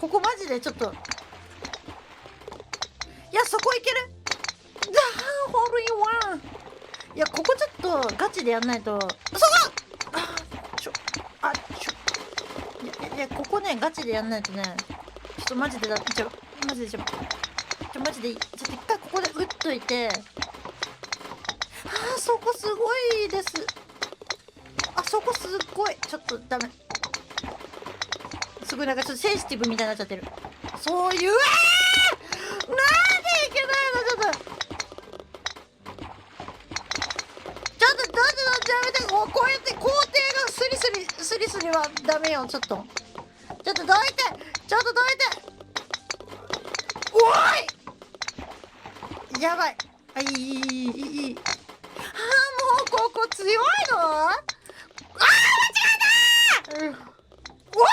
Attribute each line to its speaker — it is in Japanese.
Speaker 1: ここマジでちょっと、いやそこいける。ホールインワン。いやここちょっとガチでやんないと。そこいやここねガチでやんないとね、ちょっとマジでマジでマジでちょっと一回ここで打っといて。そこすごいです。そこすっごいちょっとダメ。すごいなんかちょっとセンシティブみたいになっちゃってる。そういうなんでいけないの。ちょっとやめて。こうやって工程がスリスリはダメよ。ちょっとどいて。おいやばい。いい。もうここ強いの。間違えた。おい